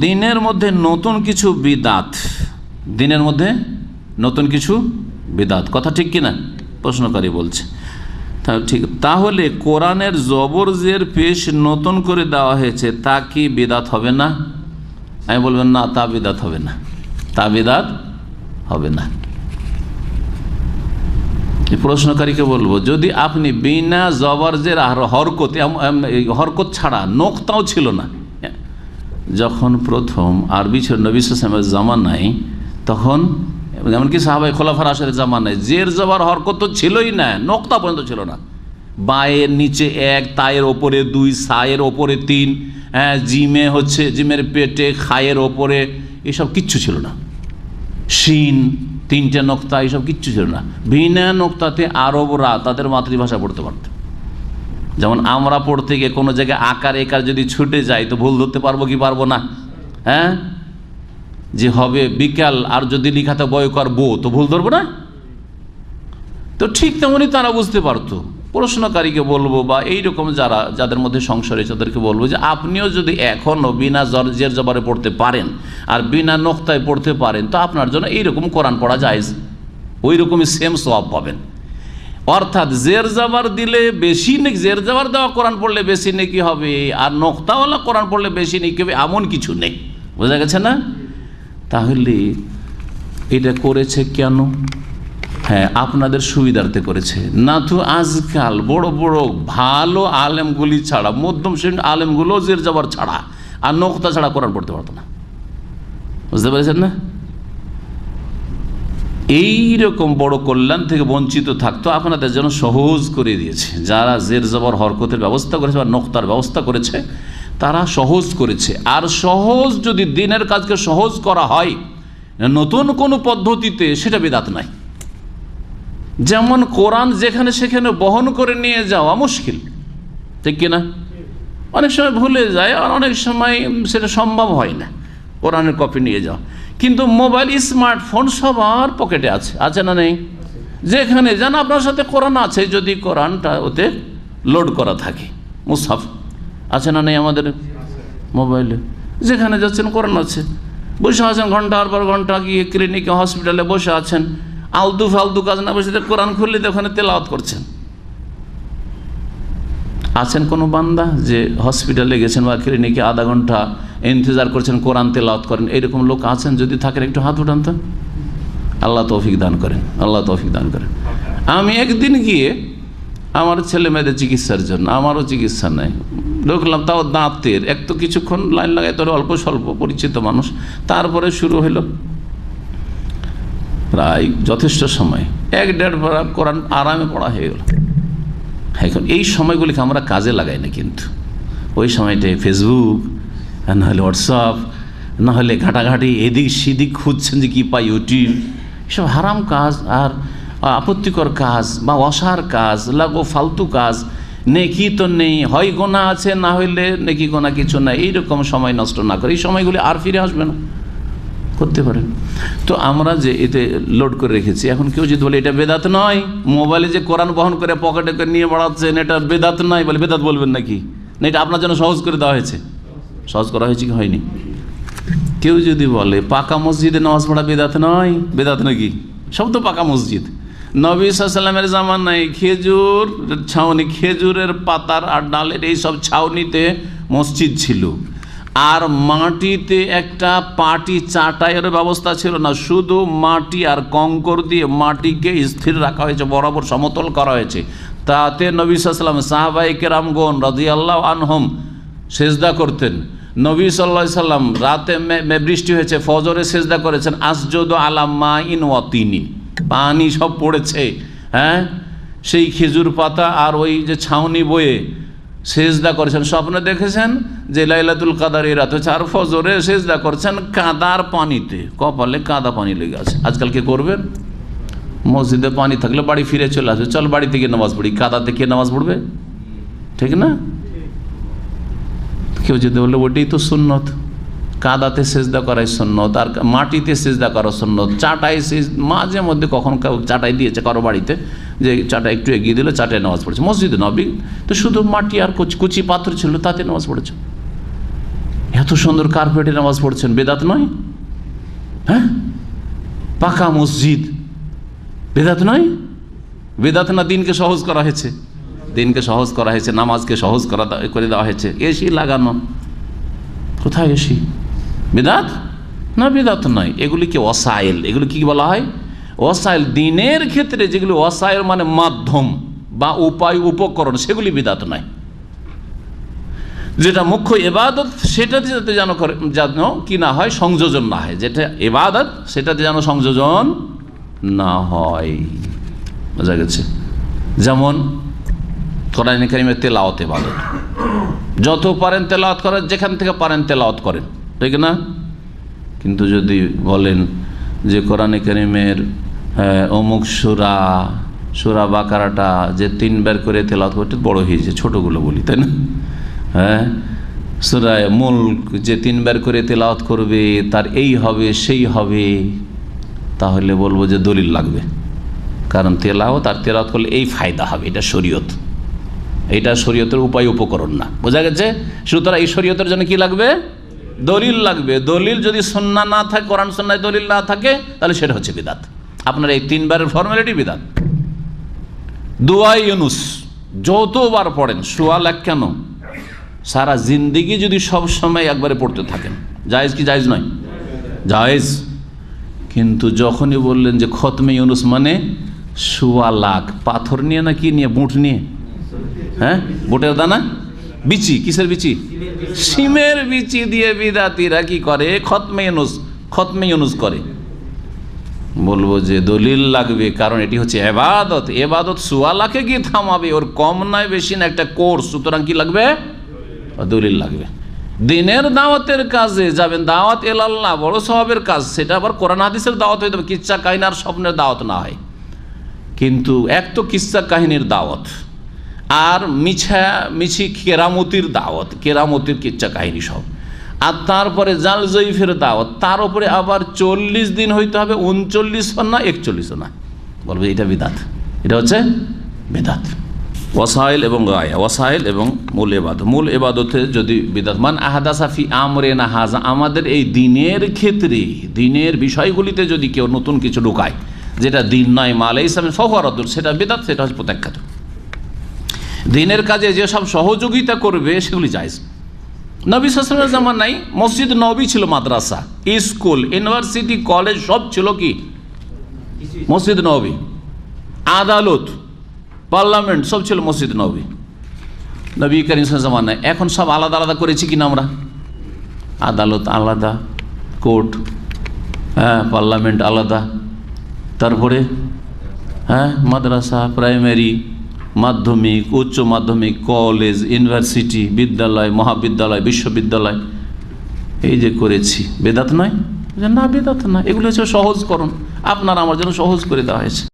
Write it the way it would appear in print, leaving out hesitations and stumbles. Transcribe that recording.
দিনের মধ্যে নতুন কিছু বিদাত, দিনের মধ্যে নতুন কিছু বিদাত, কথা ঠিক কিনা প্রশ্নকারী বলছে। ঠিক, তাহলে কোরআনের জবর জের পেশ নতুন করে দেওয়া হয়েছে, তা কি বিদাত হবে না? আমি বলবেন না, তা বিদাত হবে না, তা বিদাত হবে না। প্রশ্নকারীকে বলবো, যদি আপনি বিনা জবর জের আর হরকত ছাড়া নোক্তাও ছিল না যখন প্রথম আরবি ছিল নবী সাল্লাল্লাহু আলাইহি ওয়াসাল্লামের জামানায়, তখন এমনকি সাহাবায়ে খোলাফায়ে রাশিদের জামানায় জের জবর হরকত তো ছিলই না, নোক্তা পর্যন্ত ছিল না। বায়ের নিচে 1, তায়ের ওপরে 2, সায়ের ওপরে 3, জিমে হচ্ছে জিমের পেটে, খায়ের ওপরে, এসব কিচ্ছু ছিল না। শিন 3টে নোক্তা, এসব কিচ্ছু ছিল না। বিনা নোক্তাতে আরবরা তাদের মাতৃভাষা পড়তে পারত। যেমন আমরা পড়তে গিয়ে কোনো জায়গায় আকার একার যদি ছুটে যায় তো ভুল ধরতে পারবো কি পারবো না? যে হবে বিকাল, আর যদি লিখাতে বয় করবো তো ভুল ধরবো না? তো ঠিক তেমনই তারা বুঝতে পারতো। প্রশ্নকারীকে বলবো, বা এইরকম যাদের মধ্যে সংশয় রয়েছে তাদেরকে বলবো যে আপনিও যদি এখনও বিনা জের জবরে পড়তে পারেন আর বিনা নোক্তায় পড়তে পারেন, তো আপনার জন্য এইরকম কোরআন পড়া জায়েজ, ওই রকমই সেম সওয়াব পাবেন। অর্থাৎ জের জবর দিলে বেশি নেকি, জের জবর দেওয়া কোরআন পড়লে বেশি নেকি হবে, আর নোক্তাওয়ালা কোরআন পড়লে বেশি নেকি হবে, এমন কিছু নেই। বোঝা গেছে না? তাহলে এটা করেছে কেন? আপনাদের সুবিধার্থে করেছে না তো। আজকাল বড় বড় ভালো আলেমগুলি ছাড়া, মধ্যম শ্রেণীর আলেমগুলো জের জবর ছাড়া আর নোক্তা ছাড়া কোরআন পড়তে পারতো না। বুঝতে পেরেছেন না? এইরকম বড় কল্যাণ থেকে বঞ্চিত থাকতো, আপনাদের জন্য সহজ করে দিয়েছে। যারা জের জবর হরকতের ব্যবস্থা করেছে বা নোক্তার ব্যবস্থা করেছে, তারা সহজ করেছে। আর সহজ যদি দিনের কাজকে সহজ করা হয় নতুন কোনো পদ্ধতিতে, সেটা বিদআত নাই। যেমন কোরআন যেখানে সেখানে বহন করে নিয়ে যাওয়া মুশকিল, ঠিক কিনা? অনেক সময় ভুলে যায়, আর অনেক সময় সেটা সম্ভব হয় না কোরআনের কপি নিয়ে যাওয়া। কিন্তু মোবাইল, স্মার্টফোন সবার পকেটে আছে, আছে না নেই? যেখানে যান আপনার সাথে কোরআন আছে, যদি কোরআনটা ওতে লোড করা থাকে। মুসহাফ আছে না নেই আমাদের মোবাইলে? যেখানে যাচ্ছেন কোরআন আছে। বসে আছেন ঘন্টার পর ঘন্টা, গিয়ে ক্লিনিকে হসপিটালে বসে আছেন, আলতু ফালতু কাজ না বসে কোরআন খুললে ওখানে তেলাওয়াত করছেন। আছেন কোনো বান্দা যে হসপিটালে গেছেন বা ক্লিনিকে আধা ঘন্টা ইন্তজার করছেন কোরআন তেলাওয়াত করেন, এরকম লোক আছেন? যদি থাকেন একটু হাত উঠান তো। আল্লাহ তৌফিক দান করেন, আল্লাহ তৌফিক দান করেন। আমি একদিন গিয়ে আমার ছেলে মেয়েদের চিকিৎসার জন্য, আমারও চিকিৎসা নেই, ঢুকলাম, তাও দাঁতের। এক তো কিছুক্ষণ লাইন লাগাই, তোর অল্প স্বল্প পরিচিত মানুষ, তারপরে শুরু হলো প্রায় যথেষ্ট সময়, 1-1.5 বার কোরআন আরামে পড়া হয়ে গেল। এখন এই সময়গুলিকে আমরা কাজে লাগাই না, কিন্তু ওই সময়টায় ফেসবুক, নাহলে হোয়াটসঅ্যাপ, নাহলে ঘাটাঘাটি এদিক সেদিক খুঁজছেন যে কী পাই, ইউটিউব, এসব হারাম কাজ আর আপত্তিকর কাজ বা অসার কাজ, লাগো ফালতু কাজ। নেকি তো নেই, হয় গোনা আছে, না হইলে নেকি গোনা কিছু নাই। এইরকম সময় নষ্ট না করে, এই সময়গুলি আর ফিরে আসবে না, করতে পারেন। তো আমরা যে এতে লোড করে রেখেছি, এখন কেউ যদি বলে এটা বেদাত নয়, মোবাইলে যে কোরআন বহন করে পকেটে করে নিয়ে বেড়াচ্ছেন, এটা বেদাত নয়, বলে বেদাত বলবেন নাকি? না, এটা আপনার জন্য সহজ করে দেওয়া হয়েছে। সহজ করা হয়েছে কি হয়নি? কেউ যদি বলে পাকা মসজিদে নামাজ পড়া বেদাত নয়, বেদাত নাকি? সব তো পাকা মসজিদ। নবী সাল্লাল্লাহু আলাইহি ওয়াসাল্লামের জামানায় খেজুর ছাউনি, খেজুরের পাতার আর ডালের এইসব ছাউনিতে মসজিদ ছিল, আর মাটিতে একটা পাটি চাটাইয়ের ব্যবস্থা ছিল না, শুধু মাটি আর কঙ্কর দিয়ে মাটিকে স্থির রাখা হয়েছে, বরাবর সমতল করা হয়েছে। তাতে নবী সাল্লাল্লাহু আলাইহি ওয়াসাল্লাম, সাহাবায়ে কেরামগণ রাদিয়াল্লাহু আনহুম সেজদা করতেন। নবী সাল্লাল্লাহু আলাইহি ওয়াসাল্লাম রাতে বৃষ্টি হয়েছে, ফজরে সেজদা করেছেন, আসজুদু আলা মাইন ওয়া তিনিন, পানি সব পড়েছে, সেই খেজুর পাতা আর ওই যে ছাউনি বয়ে সেজদা করেছেন। স্বপ্নে দেখেছেন যে লাইলাতুল কাদার রাত হচ্ছে, আর ফজরে সেজদা করছেন কাদার পানিতে, কপালে কাদা পানি লেগে আছে। আজকাল কে করবেন? মসজিদে পানি থাকলে বাড়ি ফিরে চলে আসবে, চল বাড়ি থেকে নামাজ পড়ি, কাদাতে কে নামাজ পড়বে? ঠিক না? কেউ যদি বললে ওটাই তো সুন্নত, কাদাতে সেজদা করাই সুন্নত, আর মাটিতে সেজদা করা সুন্নত। চাটাই মাঝে মধ্যে কখন চাটাই দিয়েছে কারো বাড়িতে, যে চাটা একটু এগিয়ে দিল, চাটাই নামাজ পড়েছে। মসজিদে নবী তো শুধু মাটি আর কুচি পাথর ছিল, তাতে নামাজ পড়েছে। এত সুন্দর কার্পেটে নামাজ পড়ছেন, বেদাত নয়? হ্যাঁ, পাকা মসজিদ, বেদাত নয়? বেদাত না দিনকে সহজ করা হয়েছে? দিনকে সহজ করা হয়েছে, নামাজকে সহজ করে দেওয়া হয়েছে। এসি লাগানো, কোথায় এসি? বেদাত না? বেদাত নয়। এগুলিকে ওয়াসাইল, এগুলি কি বলা হয়? ওয়াসাইল। দিনের ক্ষেত্রে যেগুলি ওয়াসাইল মানে মাধ্যম বা উপায়, উপকরণ, সেগুলি বিদাত নয়। যেটা মুখ্য ইবাদত সেটাতে যাতে যেন কি না হয়, সংযোজন না হয়। যেটা ইবাদত সেটাতে যেন সংযোজন না হয়। বোঝা গেছে? যেমন কোরআনে কারিমের তেলাওয়াত ইবাদত। যত পারেন তেলাওয়াত করেন, যেখান থেকে পারেন তেলাওয়াত করেন, ঠিক না? কিন্তু যদি বলেন যে কোরআনে কারিমের অমুক সূরা বাকারাটা যে 3 বার করে তেলাওয়াত করতে বড় হয়েছে, ছোটগুলো বলি, তাই না? হ্যাঁ, সূরা মুলক যে 3 বার করে তেলাওয়াত করবে তার এই হবে সেই হবে, তাহলে বলবো যে দলিল লাগবে। কারণ তেলাওয়াত আর তেলাওয়াত করলে এই ফায়দা হবে, এটা শরীয়ত, এটা শরীয়তের উপায়, উপকরণ না। বোঝা গেছে? সুতরাং এই শরীয়তের জন্য কি লাগবে? দলিল লাগবে। দলিল যদি সুন্নাহ না থাকে, কোরআন সুন্নাহয় দলিল না থাকে, তাহলে সেটা হচ্ছে বিদআত। আপনার এই 3 বারের ফর্মালিটি বিদআত। দোয়া ইউনুস যতবার পড়েন, সোয়া লাখ কেন, সারা জিন্দেগি যদি সব সময় একবারে পড়তে থাকেন, জায়েজ কি জায়েজ নয়? জায়েজ। কিন্তু যখনই বললেন যে খতমে ইউনুস মানে সোয়া লাখ, পাথর নিয়ে না কি নিয়ে, বুট নিয়ে, হ্যাঁ, বুটের দানা, বিচি, কিসের বিচি? সিমের বিচি দিয়ে বিদাতিরা কি করে? খতমে ইউনুস করে। বলবো যে দলিল লাগবে, কারণ এটি হচ্ছে ইবাদত। ইবাদত সোয়া লাখে গিয়ে থামাবে, ওর কম নয় বেশি না, একটা কোর্স। সুতরাং কি লাগবে? দলিল লাগবে। দিনের দাওয়াতের কাজে যাবেন, দাওয়াত ইলাল্লাহ বড় সওয়াবের কাজ, সেটা আবার কোরআন হাদিসের দাওয়াত হইতে হবে, কিচ্ছা কাহিনী আর স্বপ্নের দাওয়াত না হয়। কিন্তু এক তো কিচ্ছা কাহিনীর দাওয়াত, আর মিছি কেরামতির দাওয়াত, কেরামতির কিচ্ছা কাহিনী সব, আর তারপরে জাল জয়ীফের দাওয়াত, তার উপরে আবার 40 দিন হইতে হবে, 39 না 41 না। বলবে এটা বিদাত, এটা হচ্ছে বিদাত। ওয়াসাইল এবং গায়া, ওয়াসাইল এবং মূল ইবাদত। মূল ইবাদতে যদি বিদাত, মান আহাদাসা ফি আমরিনা হাযা, আমাদের এই দিনের ক্ষেত্রে, দিনের বিষয়গুলিতে যদি কেউ নতুন কিছু ঢোকায় যেটা দিন নয়, মা লাইসা মিনহু ফাহুয়া রাদ্দুন, সেটা বিদাত, সেটা হচ্ছে প্রত্যাখ্যাত। দিনের কাজে যেসব সহযোগিতা করবে সেগুলি জায়েজ। নবী সাল্লাল্লাহু আলাইহি ওয়াসাল্লামের জামানায় মসজিদ নববী ছিল, মাদ্রাসা, স্কুল, ইউনিভার্সিটি, কলেজ সব ছিল কি? মসজিদ নববী। আদালত, পার্লামেন্ট সব ছিল মসজিদ নববী নবী করিম সাল্লাল্লাহু আলাইহি ওয়াসাল্লামের জামানায়। এখন সব আলাদা আলাদা করেছি কিনা আমরা? আদালত আলাদা, কোর্ট, হ্যাঁ, পার্লামেন্ট আলাদা, তারপরে হ্যাঁ মাদ্রাসা, প্রাইমারি, মাধ্যমিক, উচ্চ মাধ্যমিক, কলেজ, ইউনিভার্সিটি, বিদ্যালয়, মহাবিদ্যালয়, বিশ্ববিদ্যালয়, এই যে করেছি, বেদাত নয়? না, বেদাত না, এগুলো হচ্ছে সহজকরণ, আপনার আমার জন্য সহজ করে দেওয়া হয়েছে।